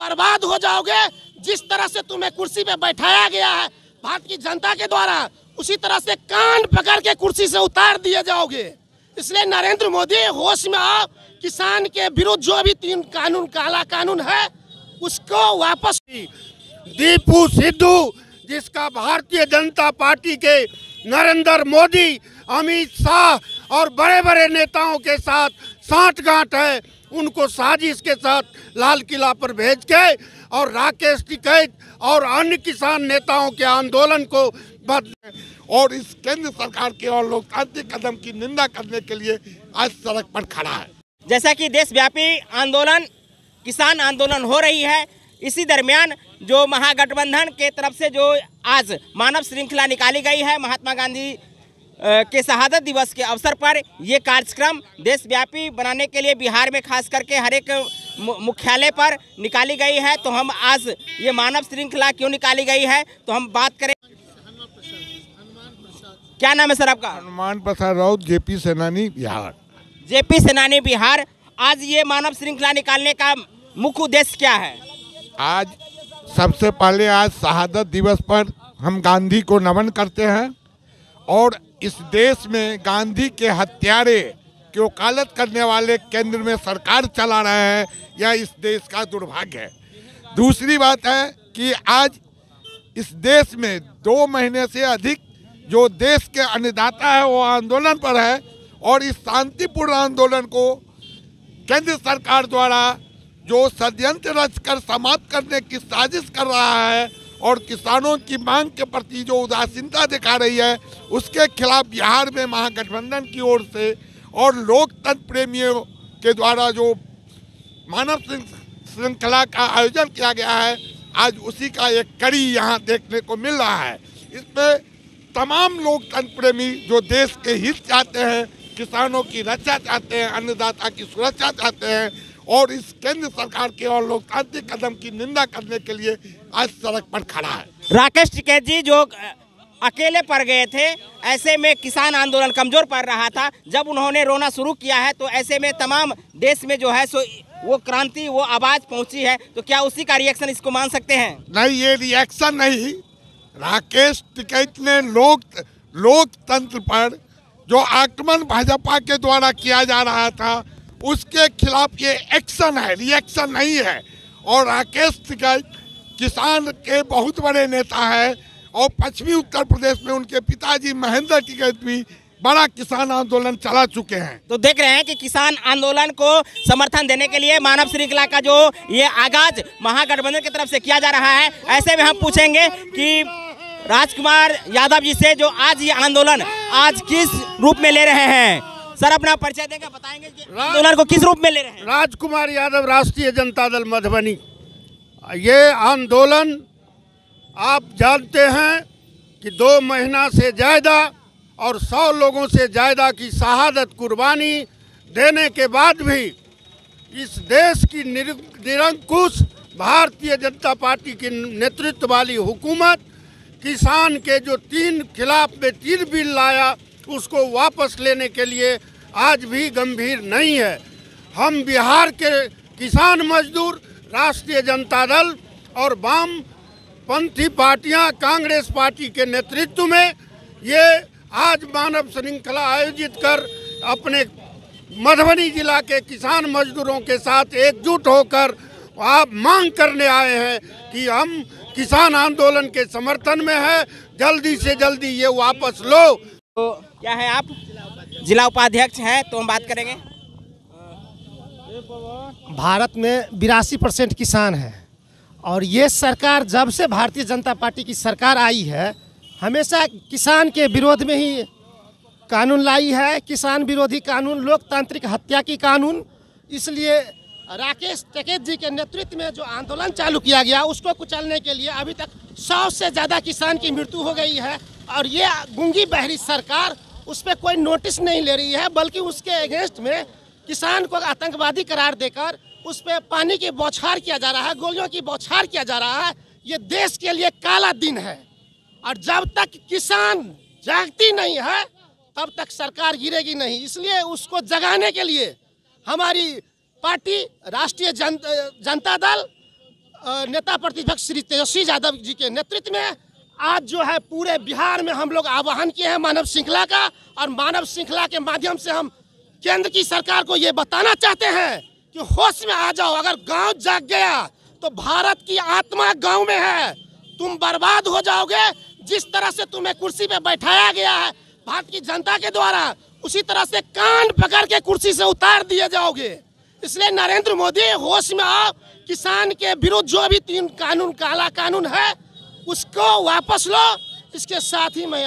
बर्बाद हो जाओगे। जिस तरह से तुम्हें कुर्सी पे बैठाया गया है भारत की जनता के द्वारा, उसी तरह से कान पकड़ के कुर्सी से उतार दिए जाओगे। इसलिए नरेंद्र मोदी होश में आओ। किसान के विरुद्ध जो भी 3 कानून, काला कानून है, उसको वापस। दीपू सिद्धू, जिसका भारतीय जनता पार्टी के नरेंद्र मोदी, अमित शाह और बड़े बड़े नेताओं के साथ साठगांठ है, उनको साजिश के साथ लाल किला पर भेज के और राकेश टिकैत और अन्य किसान नेताओं के आंदोलन को और इस केंद्र सरकार के और लोकतांत्रिक कदम की निंदा करने के लिए आज सड़क पर खड़ा है। जैसा कि देशव्यापी आंदोलन, किसान आंदोलन हो रही है, इसी दरमियान जो महागठबंधन के तरफ से जो आज मानव श्रृंखला निकाली गई है महात्मा गांधी के शहादत दिवस के अवसर पर, ये कार्यक्रम देशव्यापी बनाने के लिए बिहार में खास करके हर एक मुख्यालय पर निकाली गई है। तो हम आज ये मानव श्रृंखला क्यों निकाली गई है, तो हम बात करें। क्या नाम है सर आपका? हनुमान प्रसाद राउत, जेपी सेनानी बिहार। जेपी सेनानी बिहार। आज ये मानव श्रृंखला निकालने का मुख्य उद्देश्य क्या है? आज सबसे पहले आज शहादत दिवस पर हम गांधी को नमन करते हैं और इस देश में गांधी के हत्यारे की वकालत करने वाले केंद्र में सरकार चला रहे हैं, यह इस देश का दुर्भाग्य है। दूसरी बात है कि आज इस देश में 2 महीने से अधिक जो देश के अन्नदाता है वो आंदोलन पर है और इस शांतिपूर्ण आंदोलन को केंद्र सरकार द्वारा जो षड्यंत्र रचकर समाप्त करने की साजिश कर रहा है और किसानों की मांग के प्रति जो उदासीनता दिखा रही है, उसके खिलाफ बिहार में महागठबंधन की ओर से और लोकतंत्र प्रेमियों के द्वारा जो मानव श्रृंखला का आयोजन किया गया है, आज उसी का एक कड़ी यहाँ देखने को मिल रहा है। इसमें तमाम लोकतंत्र प्रेमी जो देश के हित चाहते हैं, किसानों की रक्षा चाहते हैं, अन्नदाता की सुरक्षा चाहते हैं और इस केंद्र सरकार के और लोकतांत्रिक कदम की निंदा करने के लिए आज सड़क पर खड़ा है। राकेश टिकैत जी जो अकेले पड़ गए थे, ऐसे में किसान आंदोलन कमजोर पड़ रहा था, जब उन्होंने रोना शुरू किया है तो ऐसे में तमाम देश में जो है सो वो क्रांति, वो आवाज पहुंची है, तो क्या उसी का रिएक्शन इसको मान सकते हैं? नहीं, ये रिएक्शन नहीं। राकेश टिकैत ने लोकतंत्र पर जो आक्रमण भाजपा के द्वारा किया जा रहा था उसके खिलाफ ये एक्शन है, रिएक्शन नहीं है। और राकेश टिकैत किसान के बहुत बड़े नेता है और पश्चिमी उत्तर प्रदेश में उनके पिताजी महेंद्र टिकैत भी बड़ा किसान आंदोलन चला चुके हैं। तो देख रहे हैं कि किसान आंदोलन को समर्थन देने के लिए मानव श्रृंखला का जो ये आगाज महागठबंधन की तरफ से किया जा रहा है, ऐसे में हम पूछेंगे कि राजकुमार यादव जी से जो आज ये आंदोलन आज किस रूप में ले रहे हैं। सर अपना परिचय देकर बताएंगे कि आंदोलन को किस रूप में ले रहे हैं? राजकुमार यादव, राष्ट्रीय जनता दल मधुबनी। ये आंदोलन आप जानते हैं कि 2 महीना से ज़्यादा और 100 लोगों से ज़्यादा की शहादत कुर्बानी देने के बाद भी इस देश की निरंकुश भारतीय जनता पार्टी की नेतृत्व वाली हुकूमत किसान के जो 3 खिलाफ में 3 बिल लाया उसको वापस लेने के लिए आज भी गंभीर नहीं है। हम बिहार के किसान मजदूर, राष्ट्रीय जनता दल और वामपंथी पार्टियां कांग्रेस पार्टी के नेतृत्व में ये आज मानव श्रृंखला आयोजित कर अपने मधुबनी जिला के किसान मजदूरों के साथ एकजुट होकर आप मांग करने आए हैं कि हम किसान आंदोलन के समर्थन में है, जल्दी से जल्दी ये वापस लो। तो क्या है आप? जिला उपाध्यक्ष हैं, तो हम बात करेंगे। भारत में 82% किसान है और ये सरकार जब से भारतीय जनता पार्टी की सरकार आई है हमेशा किसान के विरोध में ही कानून लाई है। किसान विरोधी कानून, लोकतांत्रिक हत्या की कानून। इसलिए राकेश टिकैत जी के नेतृत्व में जो आंदोलन चालू किया गया उसको कुचलने के लिए अभी तक 100 से ज़्यादा किसान की मृत्यु हो गई है और ये गूंगी बहरी सरकार उस पर कोई नोटिस नहीं ले रही है, बल्कि उसके अगेंस्ट में किसान को आतंकवादी करार देकर उस पर पानी की बौछार किया जा रहा है, गोलियों की बौछार किया जा रहा है। ये देश के लिए काला दिन है और जब तक किसान जागती नहीं है तब तक सरकार गिरेगी नहीं। इसलिए उसको जगाने के लिए हमारी पार्टी राष्ट्रीय जनता दल नेता प्रतिपक्ष श्री तेजस्वी यादव जी के नेतृत्व में आज जो है पूरे बिहार में हम लोग आह्वान किए हैं मानव श्रृंखला का, और मानव श्रृंखला के माध्यम से हम केंद्र की सरकार को ये बताना चाहते हैं कि होश में आ जाओ। अगर गांव जाग गया तो भारत की आत्मा गांव में है, तुम बर्बाद हो जाओगे। जिस तरह से तुम्हें कुर्सी पे बैठाया गया है भारत की जनता के द्वारा, उसी तरह से कान पकड़ के कुर्सी से उतार दिए जाओगे। इसलिए नरेंद्र मोदी होश में आओ, किसान के विरुद्ध जो भी 3 कानून काला कानून है उसको वापस लो। इसके साथ ही मैं